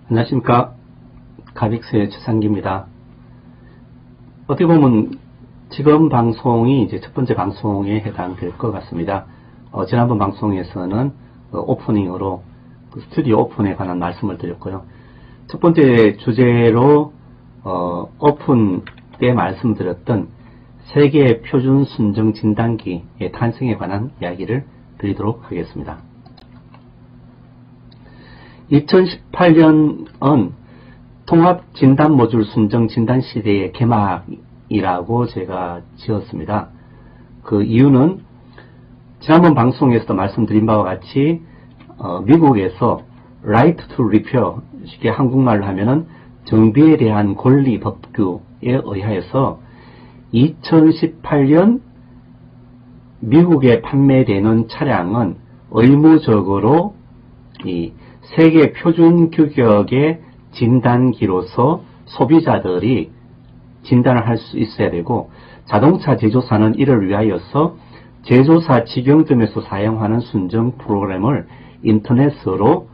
안녕하십니까. 가빅스의 최상기입니다. 어떻게 보면 지금 방송이 이제 첫 번째 방송에 해당될 것 같습니다. 지난번 방송에서는 오프닝으로 스튜디오 오픈에 관한 말씀을 드렸고요. 첫 번째 주제로 오픈 때 말씀드렸던 세계 표준 순정 진단기의 탄생에 관한 이야기를 드리도록 하겠습니다. 2018년은 통합 진단 모듈 순정 진단 시대의 개막이라고 제가 지었습니다. 그 이유는 지난번 방송에서도 말씀드린 바와 같이 미국에서 Right to Repair, 쉽게 한국말로 하면은 정비에 대한 권리 법규에 의하여서 2018년 미국에 판매되는 차량은 의무적으로 이 세계 표준 규격의 진단기로서 소비자들이 진단을 할 수 있어야 되고, 자동차 제조사는 이를 위하여서 제조사 직영점에서 사용하는 순정 프로그램을 인터넷으로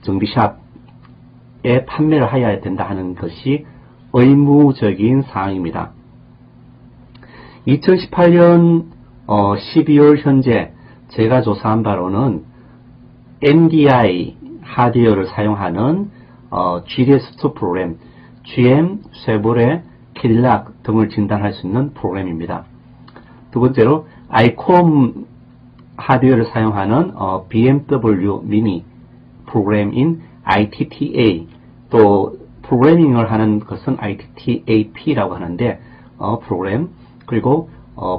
정비샵에 판매를 해야 된다 하는 것이 의무적인 사항입니다. 2018년 12월 현재 제가 조사한 바로는 NDI 하드웨어를 사용하는 GDS2 프로그램, GM, 쉐보레, 캐딜락 등을 진단할 수 있는 프로그램입니다. 두 번째로 아이콤 하드웨어를 사용하는 BMW 미니 프로그램인 ITTA, 또 프로그래밍을 하는 것은 ITTAP라고 하는데 프로그램, 그리고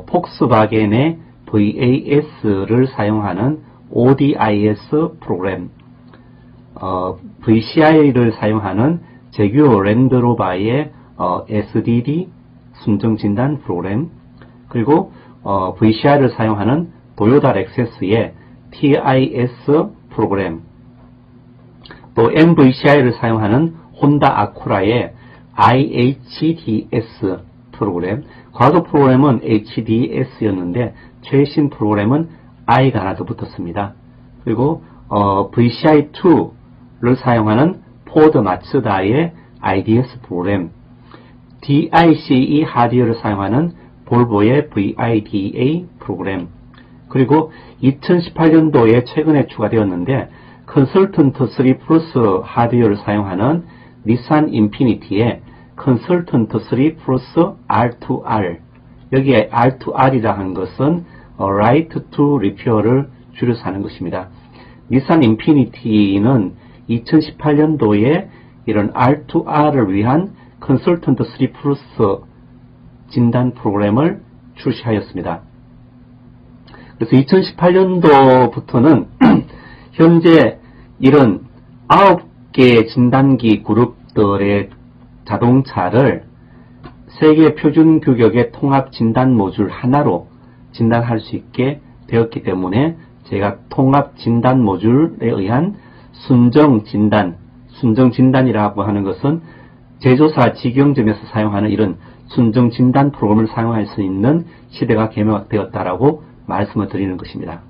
폭스바겐의 VAS를 사용하는 ODIS 프로그램, VCI를 사용하는 제규어 랜드로바의 SDD 순정진단 프로그램, 그리고 VCI를 사용하는 도요타 렉세스의 TIS 프로그램, 또 MVCI를 사용하는 혼다 아쿠라의 IHDS 프로그램, 과거 프로그램은 HDS였는데 최신 프로그램은 I가 하나 더 붙었습니다. 그리고 VCI2를 사용하는 포드 마츠다의 IDS 프로그램, DICE 하드웨어를 사용하는 볼보의 VIDA 프로그램, 그리고 2018년도에 최근에 추가되었는데 컨설턴트 3 플러스 하드웨어를 사용하는 닛산 인피니티의 컨설턴트 3 플러스 R2R, 여기에 R2R이라 한 것은 Right to Repair를 줄여서 하는 것입니다. 닛산 인피니티는 2018년도에 이런 R2R을 위한 컨설턴트 3 플러스 진단 프로그램을 출시하였습니다. 그래서 2018년도부터는 현재 이런 9개의 진단기 그룹들의 자동차를 세계 표준 규격의 통합 진단 모듈 하나로 진단할 수 있게 되었기 때문에 제가 통합 진단 모듈에 의한 순정 진단이라고 하는 것은 제조사 직영점에서 사용하는 이런 순정 진단 프로그램을 사용할 수 있는 시대가 개막되었다라고 말씀을 드리는 것입니다.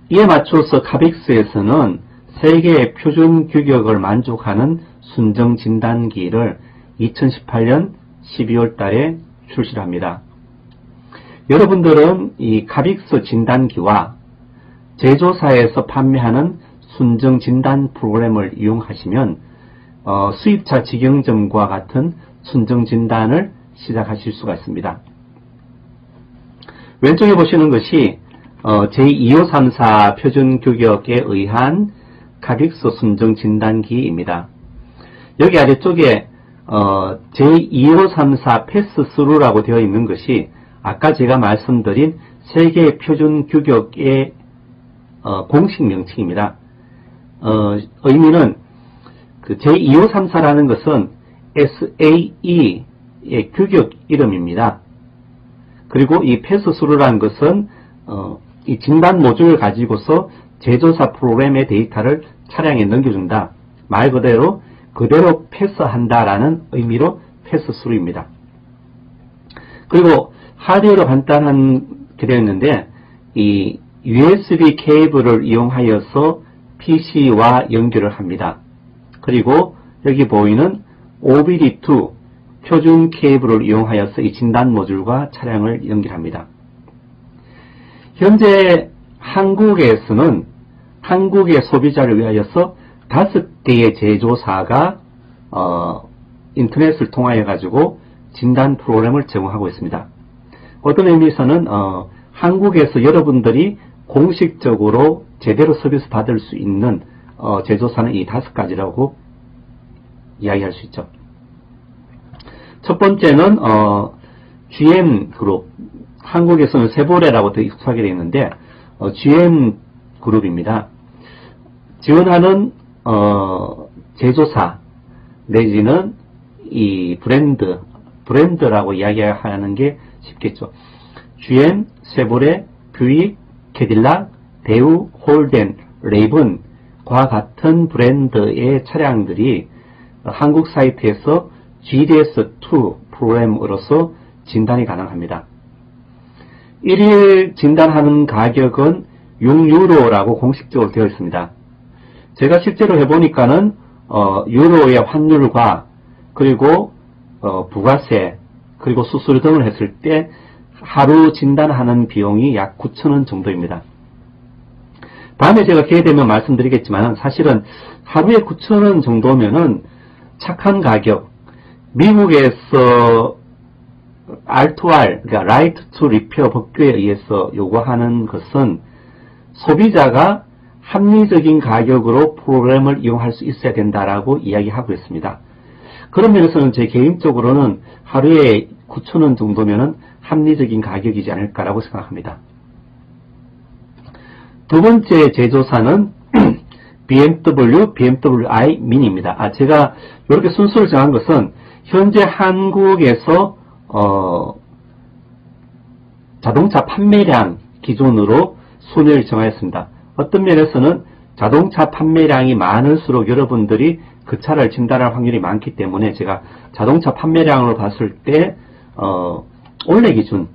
이에 맞춰서 가빅스에서는 세계 표준 규격을 만족하는 순정 진단기를 2018년 12월 달에 출시를 합니다. 여러분들은 이 가빅스 진단기와 제조사에서 판매하는 순정 진단 프로그램을 이용하시면 수입차 직영점과 같은 순정 진단을 시작하실 수가 있습니다. 왼쪽에 보시는 것이 제2534 표준 규격에 의한 가빅스 순정 진단기입니다. 여기 아래쪽에 제2534 패스스루라고 되어 있는 것이 아까 제가 말씀드린 세계 표준 규격의 공식 명칭입니다. 의미는 그 제2534라는 것은 SAE의 규격 이름입니다. 그리고 이 패스스루라는 것은 이 진단 모듈을 가지고서 제조사 프로그램의 데이터를 차량에 넘겨준다. 말 그대로 패스한다라는 의미로 패스스루입니다. 그리고 하드웨어로 간단하게 되어 있는데 이 USB 케이블을 이용하여서 PC와 연결을 합니다. 그리고 여기 보이는 OBD2 표준 케이블을 이용하여서 이 진단 모듈과 차량을 연결합니다. 현재 한국에서는 한국의 소비자를 위하여서 5개의 제조사가 인터넷을 통하여 가지고 진단 프로그램을 제공하고 있습니다. 어떤 의미에서는 한국에서 여러분들이 공식적으로 제대로 서비스 받을 수 있는 제조사는 이 5가지라고 이야기할 수 있죠. 첫 번째는 GM그룹, 한국에서는 세보레라고 더 익숙하게 되어 있는데 GM그룹입니다. 지원하는 제조사 내지는 이 브랜드라고 이야기하는 게 쉽겠죠. GM, 세보레, 뷰익, 캐딜락, 대우, 홀덴, 레이븐과 같은 브랜드의 차량들이 한국 사이트에서 GDS2 프로그램으로서 진단이 가능합니다. 1일 진단하는 가격은 6유로라고 공식적으로 되어 있습니다. 제가 실제로 해보니까는 유로의 환율과 그리고 부가세 그리고 수수료 등을 했을 때 하루 진단하는 비용이 약 9,000원 정도입니다. 다음에 제가 기회 되면 말씀드리겠지만 사실은 하루에 9,000원 정도면은 착한 가격, 미국에서 R2R, 그러니까 Right to Repair 법규에 의해서 요구하는 것은 소비자가 합리적인 가격으로 프로그램을 이용할 수 있어야 된다라고 이야기하고 있습니다. 그런 면에서는 제 개인적으로는 하루에 9,000원 정도면은 합리적인 가격이지 않을까라고 생각합니다. 두 번째 제조사는 BMW i 미니입니다. 제가 이렇게 순서를 정한 것은 현재 한국에서 자동차 판매량 기준으로 순위를 정하였습니다. 어떤 면에서는 자동차 판매량이 많을수록 여러분들이 그 차를 진단할 확률이 많기 때문에 제가 자동차 판매량으로 봤을 때 올해 기준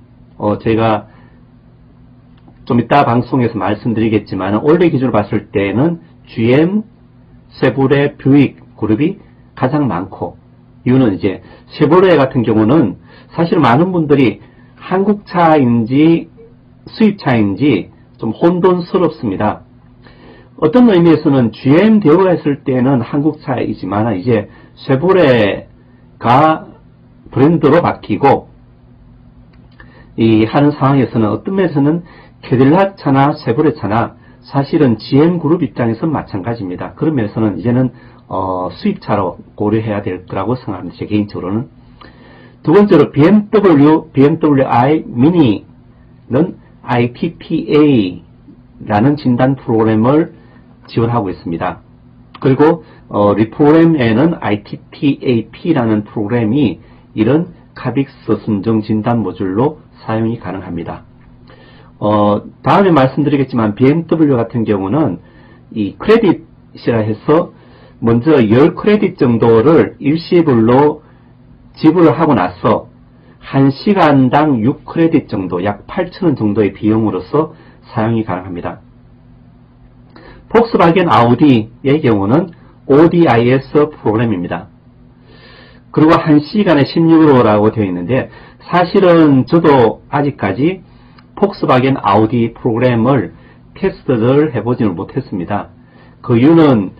제가 좀 이따 방송에서 말씀드리겠지만 올해 기준으로 봤을 때는 GM, 세보레, 뷰익 그룹이 가장 많고 이유는 이제 세보레 같은 경우는 사실 많은 분들이 한국차인지 수입차인지 좀 혼돈스럽습니다. 어떤 의미에서는 GM 대우했을 때는 한국차이지만 이제 세보레가 브랜드로 바뀌고 이 하는 상황에서는 어떤 면에서는 캐딜락 차나 세보레 차나 사실은 GM그룹 입장에서는 마찬가지입니다. 그런 면에서는 이제는 수입차로 고려해야 될 거라고 생각합니다. 제 개인적으로는. 두 번째로 BMW i 미니는 ITPA라는 진단 프로그램을 지원하고 있습니다. 그리고 리프로그램에는 ITTAP라는 프로그램이 이런 카빅스 순정 진단 모듈로 사용이 가능합니다. 다음에 말씀드리겠지만 BMW 같은 경우는 이 크레딧이라 해서 먼저 10크레딧 정도를 일시불로 지불을 하고 나서 1시간당 6크레딧 정도 약 8,000원 정도의 비용으로서 사용이 가능합니다. 폭스바겐 아우디의 경우는 ODIS 프로그램입니다. 그리고 1시간에 16유로라고 되어 있는데 사실은 저도 아직까지 폭스바겐 아우디 프로그램을 테스트를 해보지는 못했습니다. 그 이유는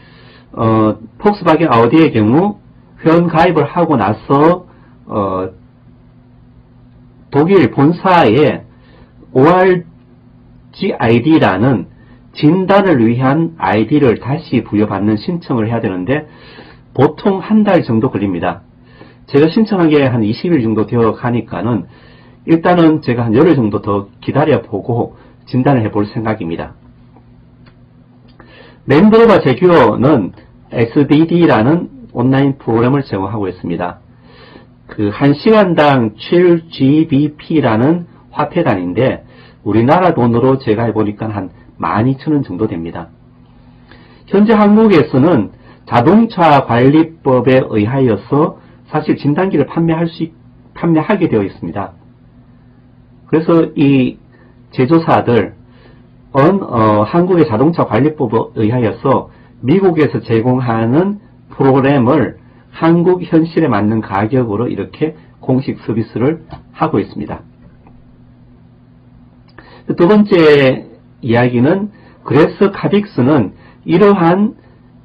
폭스바겐 아우디의 경우 회원 가입을 하고 나서 독일 본사에 ORGID라는 진단을 위한 아이디를 다시 부여받는 신청을 해야 되는데 보통 한 달 정도 걸립니다. 제가 신청한 게 한 20일 정도 되어 가니까는 일단은 제가 한 열흘 정도 더 기다려보고 진단을 해볼 생각입니다. 랜드로버 제규어는 SDD라는 온라인 프로그램을 제공하고 있습니다. 그 1시간당 7GBP라는 화폐 단위인데 우리나라 돈으로 제가 해보니까 한 12,000원 정도 됩니다. 현재 한국에서는 자동차 관리법에 의하여서 사실 진단기를 판매하게 되어 있습니다. 그래서 이 제조사들 한국의 자동차 관리법에 의하여서 미국에서 제공하는 프로그램을 한국 현실에 맞는 가격으로 이렇게 공식 서비스를 하고 있습니다. 두 번째 이야기는 그래서 카빅스는 이러한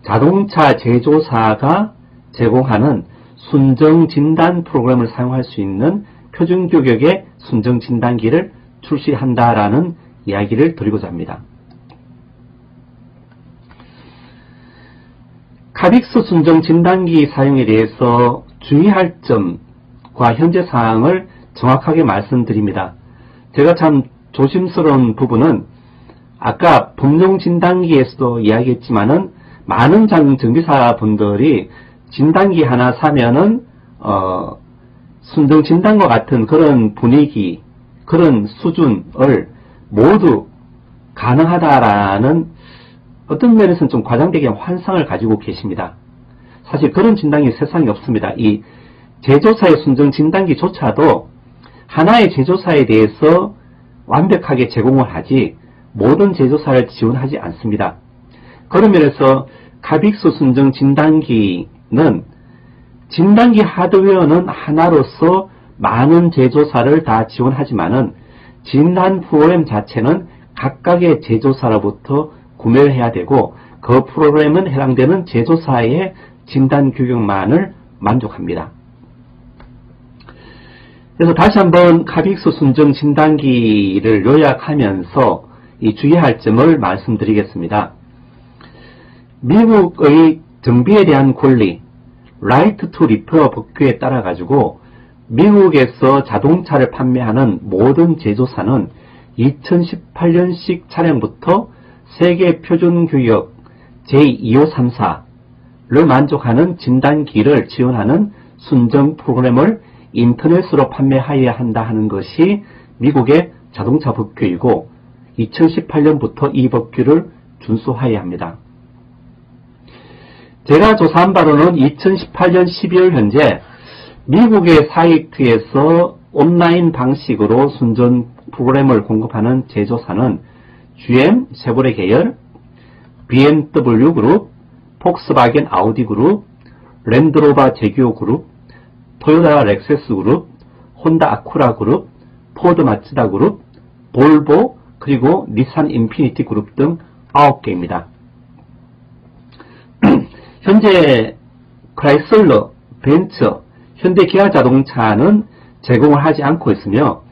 자동차 제조사가 제공하는 순정 진단 프로그램을 사용할 수 있는 표준 규격의 순정 진단기를 출시한다라는 이야기를 드리고자 합니다. 카빅스 순정 진단기 사용에 대해서 주의할 점과 현재 사항을 정확하게 말씀드립니다. 제가 참 조심스러운 부분은 아까 범용 진단기에서도 이야기했지만은 많은 정비사분들이 진단기 하나 사면은 순정 진단과 같은 그런 분위기, 그런 수준을 모두 가능하다라는 어떤 면에서는 좀 과장되게 환상을 가지고 계십니다. 사실 그런 진단기 세상에 없습니다. 이 제조사의 순정 진단기조차도 하나의 제조사에 대해서 완벽하게 제공을 하지 모든 제조사를 지원하지 않습니다. 그런 면에서 카빅스 순정 진단기는 진단기 하드웨어는 하나로서 많은 제조사를 다 지원하지만은 진단 프로그램 자체는 각각의 제조사로부터 구매를 해야 되고 그 프로그램은 해당되는 제조사의 진단 규격만을 만족합니다. 그래서 다시 한번 카빅스 순정 진단기를 요약하면서 이 주의할 점을 말씀드리겠습니다. 미국의 정비에 대한 권리, Right to Repair 법규에 따라 가지고 미국에서 자동차를 판매하는 모든 제조사는 2018년식 차량부터 세계 표준 규격 J2534를 만족하는 진단기를 지원하는 순정 프로그램을 인터넷으로 판매하여야 한다 하는 것이 미국의 자동차 법규이고 2018년부터 이 법규를 준수하여야 합니다. 제가 조사한 바로는 2018년 12월 현재 미국의 사이트에서 온라인 방식으로 순정 프로그램을 공급하는 제조사는 GM 쉐보레 계열, BMW 그룹, 폭스바겐 아우디 그룹, 랜드로버 제규어 그룹, 토요타 렉세스 그룹, 혼다 아쿠라 그룹, 포드 마츠다 그룹, 볼보, 그리고 닛산 인피니티 그룹 등 9개입니다. 현재 크라이슬러, 벤츠, 현대 기아 자동차는 제공을 하지 않고 있으며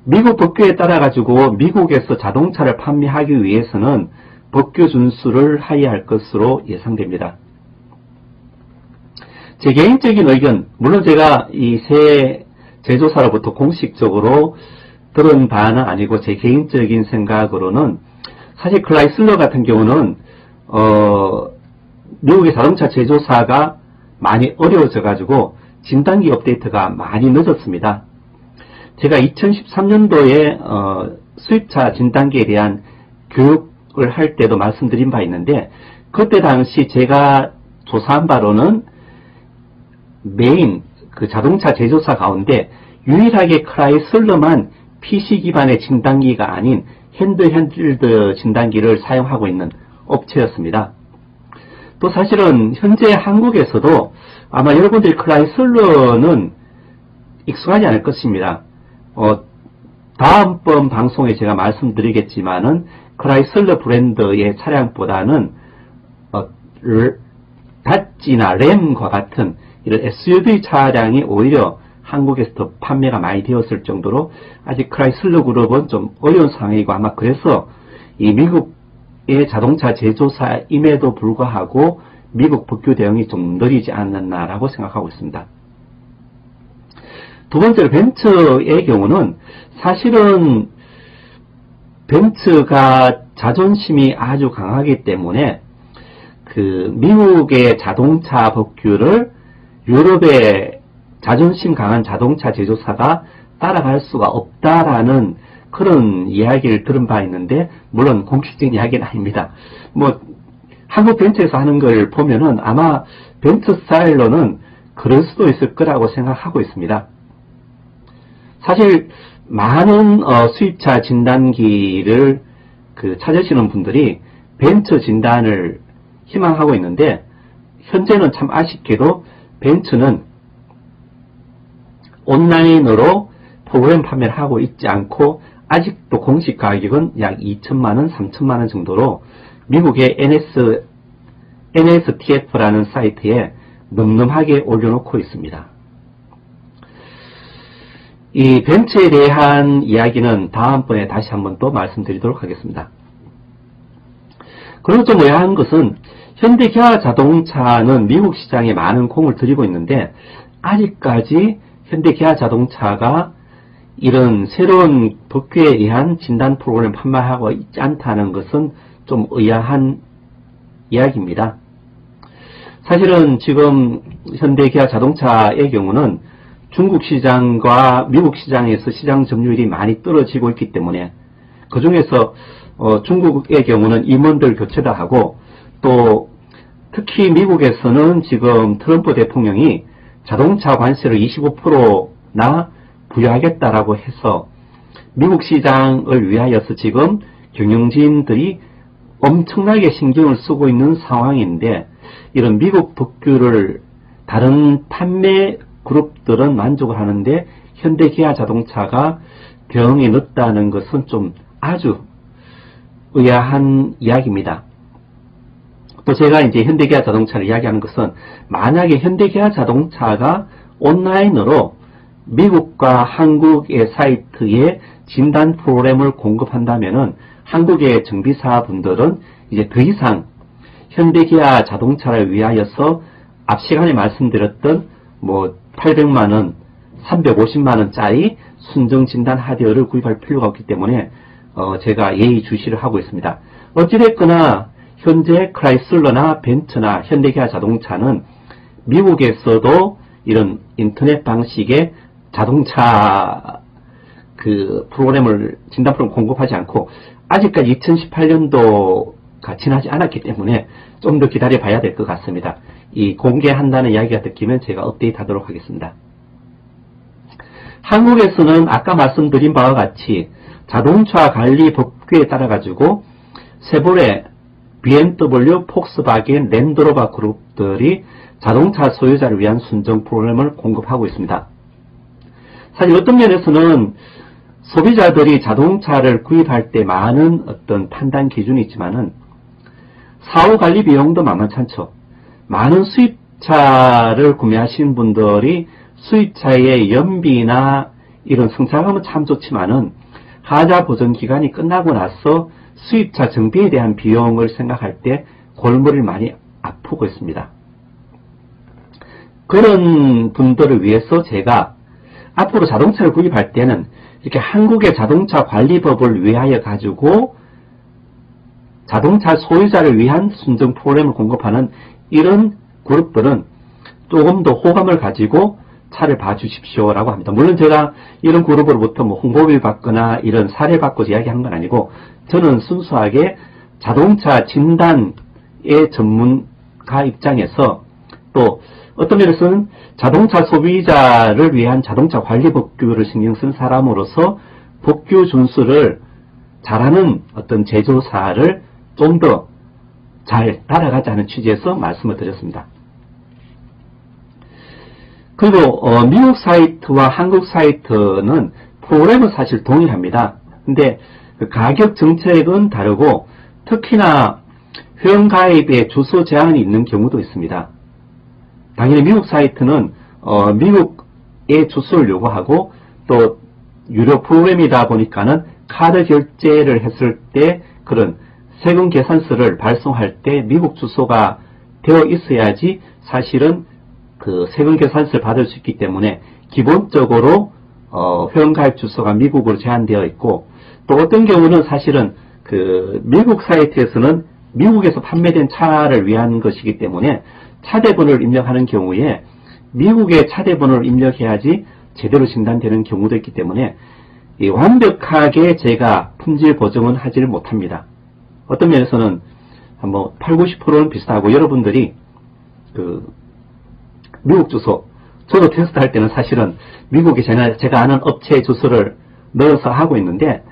미국 법규에 따라 가지고 미국에서 자동차를 판매하기 위해서는 법규 준수를 하여야 할 것으로 예상됩니다. 제 개인적인 의견, 물론 제가 이 세 제조사로부터 공식적으로 들은 바는 아니고 제 개인적인 생각으로는 사실 크라이슬러 같은 경우는 미국의 자동차 제조사가 많이 어려워져 가지고 진단기 업데이트가 많이 늦었습니다. 제가 2013년도에 수입차 진단기에 대한 교육을 할 때도 말씀드린 바 있는데 그때 당시 제가 조사한 바로는 메인 그 자동차 제조사 가운데 유일하게 크라이슬러만 PC 기반의 진단기가 아닌 핸드헬드 진단기를 사용하고 있는 업체였습니다. 또 사실은 현재 한국에서도 아마 여러분들이 크라이슬러는 익숙하지 않을 것입니다. 다음번 방송에 제가 말씀드리겠지만은 크라이슬러 브랜드의 차량보다는 다찌나 램과 같은 이런 SUV 차량이 오히려 한국에서 더 판매가 많이 되었을 정도로 아직 크라이슬러 그룹은 좀 어려운 상황이고 아마 그래서 이 미국의 자동차 제조사임에도 불구하고 미국 법규 대응이 좀 느리지 않았나라고 생각하고 있습니다. 두 번째로 벤츠의 경우는 사실은 벤츠가 자존심이 아주 강하기 때문에 그 미국의 자동차 법규를 유럽의 자존심 강한 자동차 제조사가 따라갈 수가 없다라는 그런 이야기를 들은 바 있는데 물론 공식적인 이야기는 아닙니다. 뭐 한국 벤츠에서 하는 걸 보면은 아마 벤츠 스타일로는 그럴 수도 있을 거라고 생각하고 있습니다. 사실 많은 수입차 진단기를 찾으시는 분들이 벤츠 진단을 희망하고 있는데, 현재는 참 아쉽게도 벤츠는 온라인으로 프로그램 판매를 하고 있지 않고, 아직도 공식 가격은 약 2천만원, 3천만원 정도로 미국의 NSTF라는 사이트에 늠름하게 올려놓고 있습니다. 이 벤츠에 대한 이야기는 다음번에 다시 한번 또 말씀드리도록 하겠습니다. 그리고 좀 의아한 것은 현대 기아 자동차는 미국 시장에 많은 공을 들이고 있는데, 아직까지 현대 기아 자동차가 이런 새로운 법규에 의한 진단 프로그램 판매하고 있지 않다는 것은 좀 의아한 이야기입니다. 사실은 지금 현대 기아 자동차의 경우는 중국 시장과 미국 시장에서 시장 점유율이 많이 떨어지고 있기 때문에, 그 중에서 중국의 경우는 임원들 교체도 하고, 또 특히 미국에서는 지금 트럼프 대통령이 자동차 관세를 25%나 부여하겠다라고 해서 미국 시장을 위하여서 지금 경영진들이 엄청나게 신경을 쓰고 있는 상황인데, 이런 미국 법규를 다른 판매 그룹들은 만족을 하는데 현대 기아 자동차가 대응이 늦다는 것은 좀 아주 의아한 이야기입니다. 또 제가 이제 현대 기아 자동차를 이야기하는 것은, 만약에 현대 기아 자동차가 온라인으로 미국과 한국의 사이트에 진단 프로그램을 공급한다면은 한국의 정비사분들은 이제 더 이상 현대기아 자동차를 위하여서 앞 시간에 말씀드렸던 800만원, 350만원짜리 순정 진단 하드웨어를 구입할 필요가 없기 때문에 제가 예의주시를 하고 있습니다. 어찌됐거나 현재 크라이슬러나 벤츠나 현대기아 자동차는 미국에서도 이런 인터넷 방식의 자동차 프로그램을, 진단 프로그램을 공급하지 않고, 아직까지 2018년도가 지나지 않았기 때문에 좀 더 기다려 봐야 될 것 같습니다. 이 공개한다는 이야기가 듣기면 제가 업데이트 하도록 하겠습니다. 한국에서는 아까 말씀드린 바와 같이 자동차 관리 법규에 따라 가지고 세보레, BMW, 폭스바겐, 랜드로버 그룹들이 자동차 소유자를 위한 순정 프로그램을 공급하고 있습니다. 사실 어떤 면에서는 소비자들이 자동차를 구입할 때 많은 어떤 판단 기준이 있지만은 사후 관리 비용도 만만찮죠. 많은 수입차를 구매하신 분들이 수입차의 연비나 이런 승차감은 참 좋지만은 하자 보전 기간이 끝나고 나서 수입차 정비에 대한 비용을 생각할 때 골머리를 많이 아프고 있습니다. 그런 분들을 위해서 제가 앞으로 자동차를 구입할 때는 이렇게 한국의 자동차 관리법을 위하여 가지고 자동차 소유자를 위한 순정 프로그램을 공급하는 이런 그룹들은 조금 더 호감을 가지고 차를 봐주십시오라고 합니다. 물론 제가 이런 그룹으로부터 홍보비 받거나 이런 사례 받고 이야기한 건 아니고, 저는 순수하게 자동차 진단의 전문가 입장에서, 또 어떤 면에서는 자동차 소비자를 위한 자동차 관리 법규를 신경 쓴 사람으로서 법규 준수를 잘하는 어떤 제조사를 좀 더 잘 따라가자는 취지에서 말씀을 드렸습니다. 그리고 미국 사이트와 한국 사이트는 프로그램은 사실 동일합니다. 근데 그 가격 정책은 다르고, 특히나 회원가입에 주소 제한이 있는 경우도 있습니다. 당연히 미국 사이트는 미국의 주소를 요구하고, 또 유료 프로그램이다 보니까는 카드 결제를 했을 때 그런 세금 계산서를 발송할 때 미국 주소가 되어 있어야지 사실은 그 세금 계산서를 받을 수 있기 때문에 기본적으로 회원가입 주소가 미국으로 제한되어 있고, 또 어떤 경우는 사실은 그 미국 사이트에서는 미국에서 판매된 차를 위한 것이기 때문에 차대번호를 입력하는 경우에 미국의 차대번호를 입력해야지 제대로 진단되는 경우도 있기 때문에 완벽하게 제가 품질 보정은 하지를 못합니다. 어떤 면에서는 80, 90%는 비슷하고, 여러분들이 그 미국 주소, 저도 테스트할 때는 사실은 미국에 제가 아는 업체 주소를 넣어서 하고 있는데,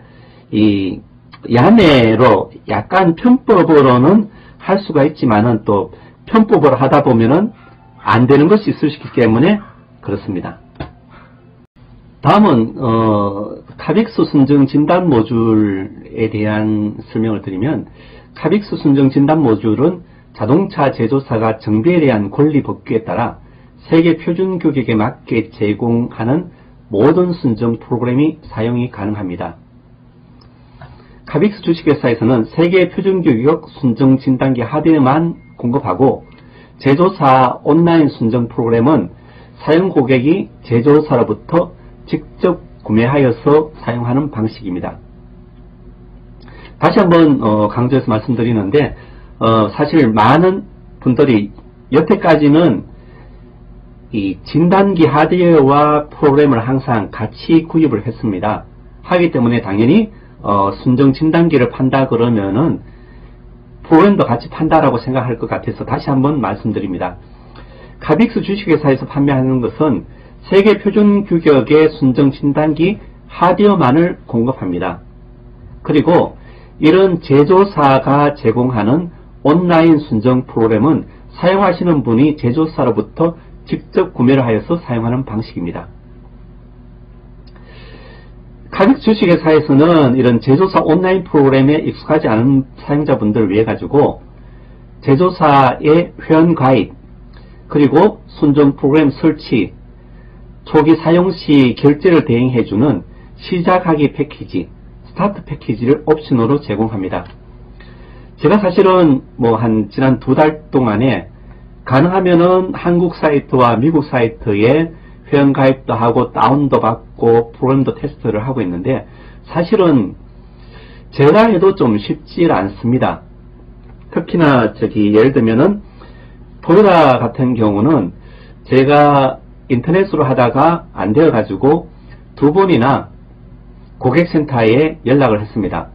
야매로 약간 편법으로는 할 수가 있지만은 또 편법으로 하다 보면은 안 되는 것이 있을 수 있기 때문에 그렇습니다. 다음은 카빅스 순정 진단 모듈에 대한 설명을 드리면, 카빅스 순정 진단 모듈은 자동차 제조사가 정비에 대한 권리 법규에 따라 세계 표준 규격에 맞게 제공하는 모든 순정 프로그램이 사용이 가능합니다. 카빅스 주식회사에서는 세계 표준 규격 순정 진단기 하드웨어만 공급하고, 제조사 온라인 순정 프로그램은 사용 고객이 제조사로부터 직접 구매하여서 사용하는 방식입니다. 다시 한번 강조해서 말씀드리는데, 사실 많은 분들이 여태까지는 이 진단기 하드웨어와 프로그램을 항상 같이 구입을 했습니다. 하기 때문에 당연히 순정 진단기를 판다 그러면은 프로그램도 같이 판다라고 생각할 것 같아서 다시 한번 말씀드립니다. 카빅스 주식회사에서 판매하는 것은 세계 표준 규격의 순정 진단기 하드웨어만을 공급합니다. 그리고 이런 제조사가 제공하는 온라인 순정 프로그램은 사용하시는 분이 제조사로부터 직접 구매를 하여서 사용하는 방식입니다. 카빅스 주식회사에서는 이런 제조사 온라인 프로그램에 익숙하지 않은 사용자분들을 위해 가지고 제조사의 회원 가입, 그리고 순정 프로그램 설치, 초기 사용 시 결제를 대행해주는 시작하기 패키지, 스타트 패키지를 옵션으로 제공합니다. 제가 사실은 지난 2달 동안에 가능하면은 한국 사이트와 미국 사이트에 회원 가입도 하고 다운도 받고 프로그램도 테스트를 하고 있는데, 사실은 제가 해도 좀 쉽지 않습니다. 특히나 예를 들면은 토요타 같은 경우는 제가 인터넷으로 하다가 안 되어 가지고 2번이나 고객센터에 연락을 했습니다.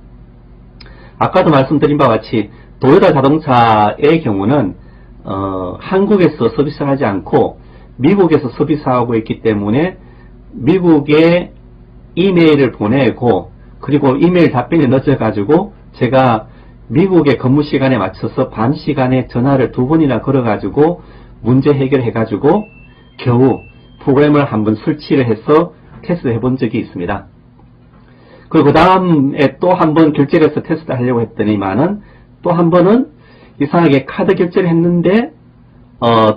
아까도 말씀드린 바와 같이 토요타 자동차의 경우는 한국에서 서비스를 하지 않고 미국에서 서비스하고 있기 때문에 미국에 이메일을 보내고, 그리고 이메일 답변이 늦어가지고 제가 미국의 근무 시간에 맞춰서 밤 시간에 전화를 2번이나 걸어가지고 문제 해결해가지고 겨우 프로그램을 한번 설치를 해서 테스트 해본 적이 있습니다. 그리고 그 다음에 또 한 번 결제를 해서 테스트 하려고 했더니만은 또 한 번은 이상하게 카드 결제를 했는데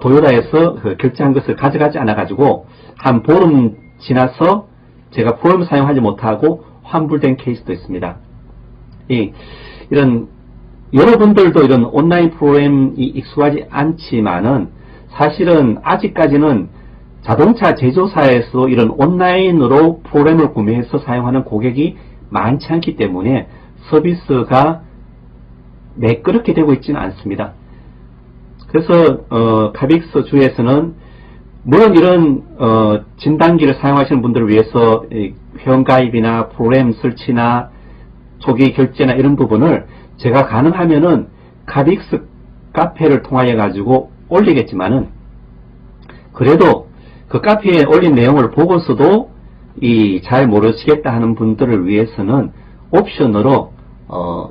도요타에서 그 결제한 것을 가져가지 않아가지고 한 보름 지나서 제가 프로그램을 사용하지 못하고 환불된 케이스도 있습니다. 이런 여러분들도 이런 온라인 프로그램이 익숙하지 않지만은 사실은 아직까지는 자동차 제조사에서 이런 온라인으로 프로그램을 구매해서 사용하는 고객이 많지 않기 때문에 서비스가 매끄럽게 되고 있지는 않습니다. 그래서 카빅스 주에서는 물론 이런 진단기를 사용하시는 분들을 위해서 회원가입이나 프로그램 설치나 초기 결제나 이런 부분을 제가 가능하면은 카빅스 카페를 통하여 가지고 올리겠지만은, 그래도 그 카페에 올린 내용을 보고서도 잘 모르시겠다 하는 분들을 위해서는 옵션으로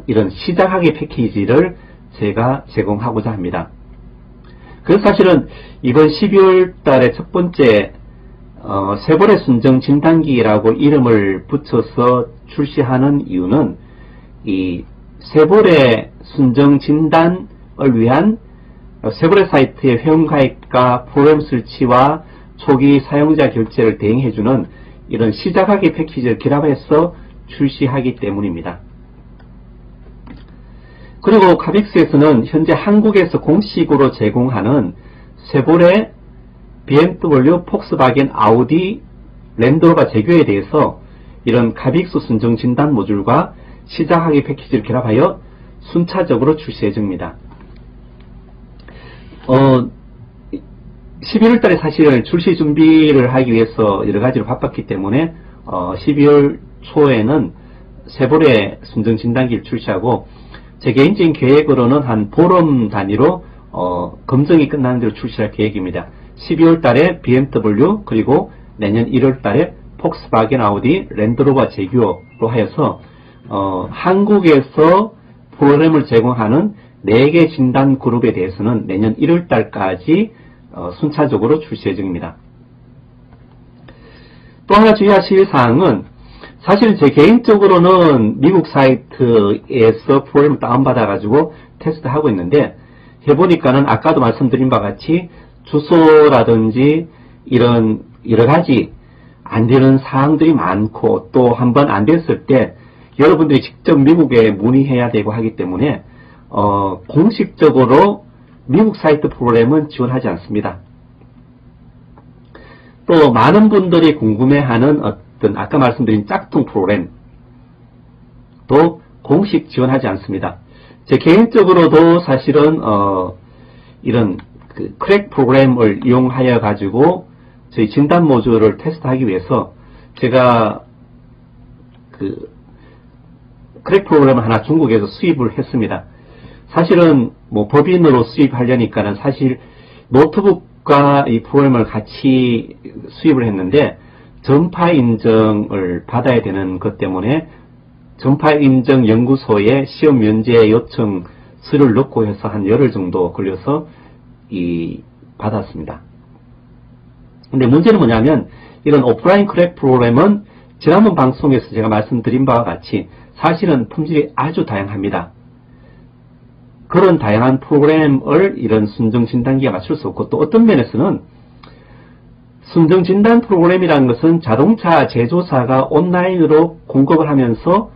이런 시작하기 패키지를 제가 제공하고자 합니다. 그래서 사실은 이번 12월 달에 첫 번째 세보레 순정 진단기라고 이름을 붙여서 출시하는 이유는 이 세보레 순정 진단을 위한 세보레 사이트의 회원가입과 프로그램 설치와 초기 사용자 결제를 대행해주는 이런 시작하기 패키지를 결합해서 출시하기 때문입니다. 그리고 카빅스에서는 현재 한국에서 공식으로 제공하는 세보레, BMW, 폭스바겐, 아우디, 랜드로버 제규에 대해서 이런 카빅스 순정 진단 모듈과 시작하기 패키지를 결합하여 순차적으로 출시 예정입니다. 11월 달에 사실 출시 준비를 하기 위해서 여러 가지로 바빴기 때문에 12월 초에는 세보레 순정 진단기를 출시하고, 제 개인적인 계획으로는 한 보름 단위로 검증이 끝나는 대로 출시할 계획입니다. 12월 달에 BMW, 그리고 내년 1월 달에 폭스바겐, 아우디, 랜드로버 제규어로 하여서 한국에서 프로그램을 제공하는 4개 진단 그룹에 대해서는 내년 1월 달까지 순차적으로 출시 예정입니다. 또 하나 주의하실 사항은 사실 제 개인적으로는 미국 사이트에서 프로그램을 다운받아가지고 테스트하고 있는데 해보니까는 아까도 말씀드린 바와 같이 주소라든지 이런 여러가지 안 되는 사항들이 많고 또 한번 안 됐을 때 여러분들이 직접 미국에 문의해야 되고 하기 때문에 공식적으로 미국 사이트 프로그램은 지원하지 않습니다. 또 많은 분들이 궁금해하는 어떤 아까 말씀드린 짝퉁 프로그램 또 공식 지원하지 않습니다. 제 개인적으로도 사실은 이런 크랙 프로그램을 이용하여 가지고 저희 진단 모듈을 테스트하기 위해서 제가 크랙 프로그램을 하나 중국에서 수입을 했습니다. 사실은 뭐 법인으로 수입하려니까는 사실 노트북과 이 프로그램을 같이 수입을 했는데 전파 인정을 받아야 되는 것 때문에 전파 인정 연구소에 시험 면제 요청 서류를 넣고 해서 한 열흘 정도 걸려서 받았습니다. 근데 문제는 뭐냐면 이런 오프라인 크랙 프로그램은 지난번 방송에서 제가 말씀드린 바와 같이 사실은 품질이 아주 다양합니다. 그런 다양한 프로그램을 이런 순정 진단기가 맞출 수 없고 또 어떤 면에서는 순정 진단 프로그램이라는 것은 자동차 제조사가 온라인으로 공급을 하면서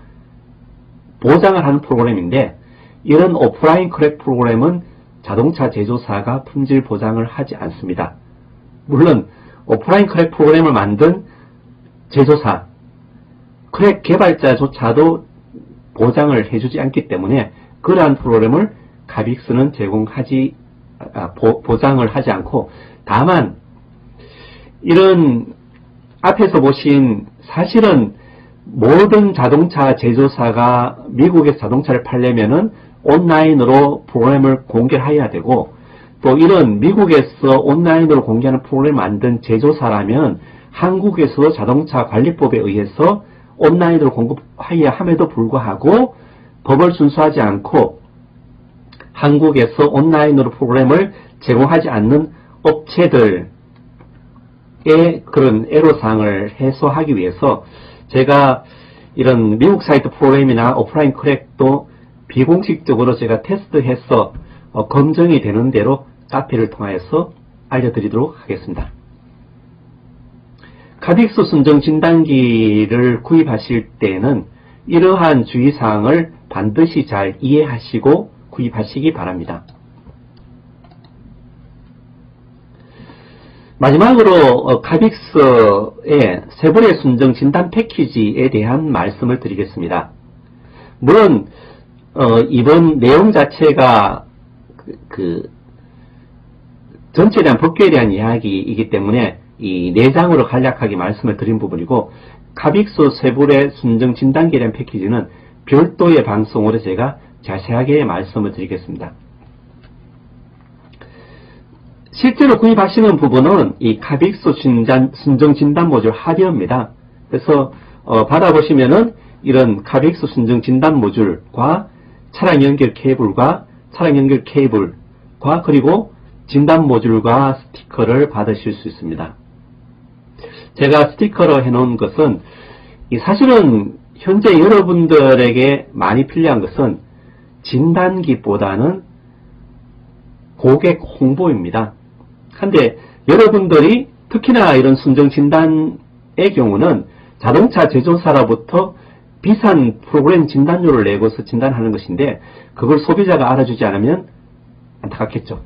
보장을 하는 프로그램인데 이런 오프라인 크랙 프로그램은 자동차 제조사가 품질 보장을 하지 않습니다. 물론 오프라인 크랙 프로그램을 만든 제조사, 크랙 개발자조차도 보장을 해주지 않기 때문에 그러한 프로그램을 가빅스는 보장을 하지 않고 다만 이런 앞에서 보신 사실은 모든 자동차 제조사가 미국에서 자동차를 팔려면은 온라인으로 프로그램을 공개해야 되고 또 이런 미국에서 온라인으로 공개하는 프로그램을 만든 제조사라면 한국에서도 자동차 관리법에 의해서 온라인으로 공급해야 함에도 불구하고 법을 준수하지 않고 한국에서 온라인으로 프로그램을 제공하지 않는 업체들의 그런 애로사항을 해소하기 위해서 제가 이런 미국 사이트 프로그램이나 오프라인 크랙도 비공식적으로 제가 테스트해서 검증이 되는 대로 카피를 통해서 알려드리도록 하겠습니다. 가빅스 순정 진단기를 구입하실 때는 이러한 주의사항을 반드시 잘 이해하시고 구입하시기 바랍니다. 마지막으로 가빅스의 세번의 순정 진단 패키지에 대한 말씀을 드리겠습니다. 물론 이번 내용 자체가 전체에 대한 법규에 대한 이야기이기 때문에 이 4장으로 간략하게 말씀을 드린 부분이고 가빅스 세번의 순정 진단기에 대한 패키지는 별도의 방송으로 제가 자세하게 말씀을 드리겠습니다. 실제로 구입하시는 부분은 이 가빅스 순정 진단 모듈 하드웨어입니다. 그래서 받아보시면은 이런 가빅스 순정 진단 모듈과 차량 연결 케이블과 그리고 진단 모듈과 스티커를 받으실 수 있습니다. 제가 스티커로 해놓은 것은 사실은 현재 여러분들에게 많이 필요한 것은 진단기보다는 고객 홍보입니다. 근데 여러분들이 특히나 이런 순정 진단의 경우는 자동차 제조사로부터 비싼 프로그램 진단료를 내고서 진단하는 것인데 그걸 소비자가 알아주지 않으면 안타깝겠죠.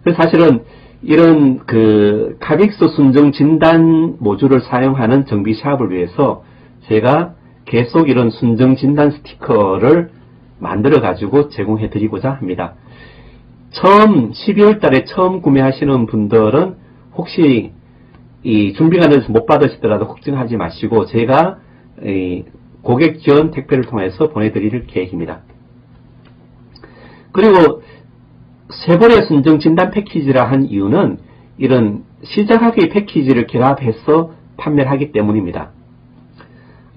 그래서 사실은 이런 가빅스 순정 진단 모듈을 사용하는 정비샵을 위해서 제가 계속 이런 순정 진단 스티커를 만들어 가지고 제공해 드리고자 합니다. 12월 달에 처음 구매하시는 분들은 혹시 이 준비가 안 돼서 못 받으시더라도 걱정하지 마시고 제가 고객 지원 택배를 통해서 보내드릴 계획입니다. 그리고 세번의 순정 진단 패키지라 한 이유는 이런 시작하기 패키지를 결합해서 판매를 하기 때문입니다.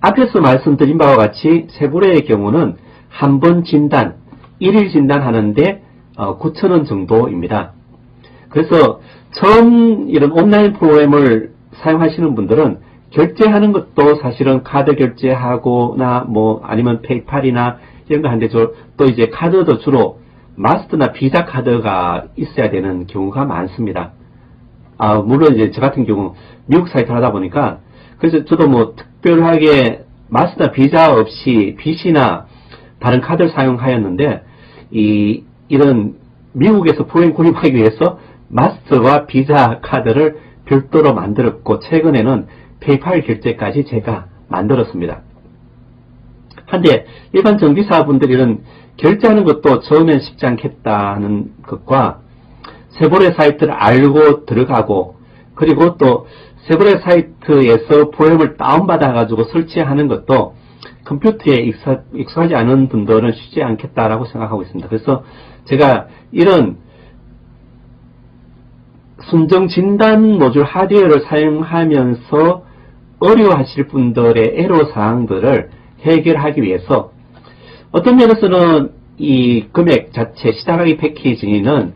앞에서 말씀드린 바와 같이 세브레의 경우는 한 번 진단, 1일 진단하는데 9,000원 정도입니다. 그래서 처음 이런 온라인 프로그램을 사용하시는 분들은 결제하는 것도 사실은 카드 결제하거나 뭐 아니면 페이팔이나 이런 거 하는데 또 이제 카드도 주로 마스터나 비자 카드가 있어야 되는 경우가 많습니다. 물론 이제 저 같은 경우 미국 사이트를 하다 보니까 그래서 저도 뭐 특별하게 마스터나 비자 없이 빚이나 다른 카드를 사용하였는데 이런 미국에서 프로그램 구입하기 위해서 마스터와 비자 카드를 별도로 만들었고 최근에는 페이팔 결제까지 제가 만들었습니다. 한데 일반 정비사분들은 결제하는 것도 처음엔 쉽지 않겠다는 것과 세브레 사이트를 알고 들어가고 그리고 또 세브레 사이트에서 프로그램을 다운받아 가지고 설치하는 것도 컴퓨터에 익숙하지 않은 분들은 쉽지 않겠다라고 생각하고 있습니다. 그래서 제가 이런 순정 진단 모듈 하드웨어를 사용하면서 어려워하실 분들의 애로사항들을 해결하기 위해서 어떤 면에서는 이 금액 자체 시작하기 패키지는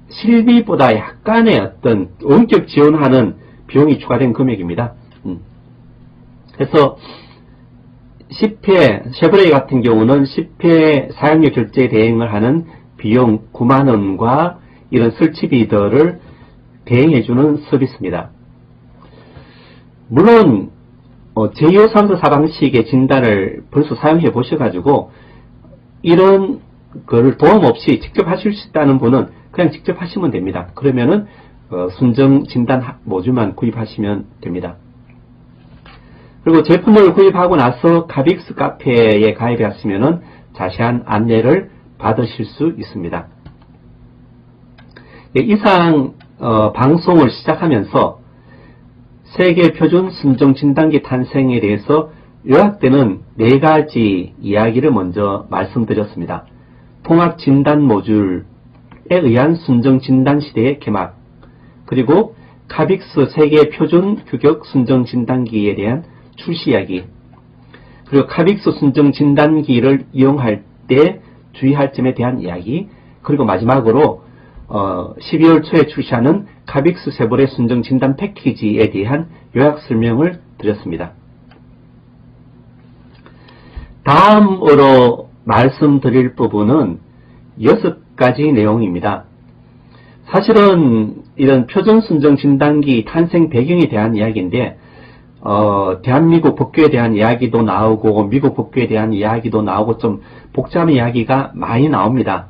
실비보다 약간의 어떤 원격 지원하는 비용이 추가된 금액입니다. 그래서 10회 쉐보레 같은 경우는 10회 사용료 결제 대행을 하는 비용 9만원과 이런 설치비들을 대행해주는 서비스입니다. 물론 제2호 3사 방식의 진단을 벌써 사용해 보셔가지고 이런 거를 도움 없이 직접 하실 수 있다는 분은 그냥 직접 하시면 됩니다. 그러면은 순정 진단 모듈만 구입하시면 됩니다. 그리고 제품을 구입하고 나서 카빅스 카페에 가입하시면은 자세한 안내를 받으실 수 있습니다. 이상 방송을 시작하면서 세계 표준 순정 진단기 탄생에 대해서 요약되는 4가지 이야기를 먼저 말씀드렸습니다. 통합 진단 모듈에 의한 순정 진단 시대의 개막, 그리고 카빅스 세계 표준 규격 순정 진단기에 대한 출시 이야기, 그리고 카빅스 순정 진단기를 이용할 때 주의할 점에 대한 이야기, 그리고 마지막으로 12월 초에 출시하는 카빅스 세브레 순정 진단 패키지에 대한 요약 설명을 드렸습니다. 다음으로 말씀드릴 부분은 6가지 내용입니다. 사실은 이런 표준 순정 진단기 탄생 배경에 대한 이야기인데 대한민국 법규에 대한 이야기도 나오고 미국 법규에 대한 이야기도 나오고 좀 복잡한 이야기가 많이 나옵니다.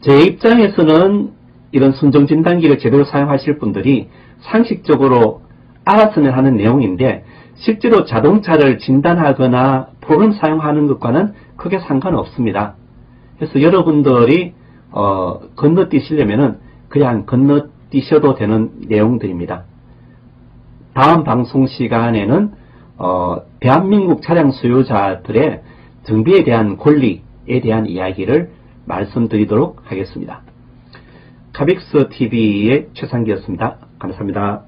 제 입장에서는 이런 순정 진단기를 제대로 사용하실 분들이 상식적으로 알았으면 하는 내용인데 실제로 자동차를 진단하거나 프로그램 사용하는 것과는 크게 상관없습니다. 그래서 여러분들이 건너뛰시려면은 그냥 건너뛰셔도 되는 내용들입니다. 다음 방송 시간에는 대한민국 차량 소유자들의 정비에 대한 권리에 대한 이야기를 말씀드리도록 하겠습니다. 카빅스 TV의 최상기였습니다. 감사합니다.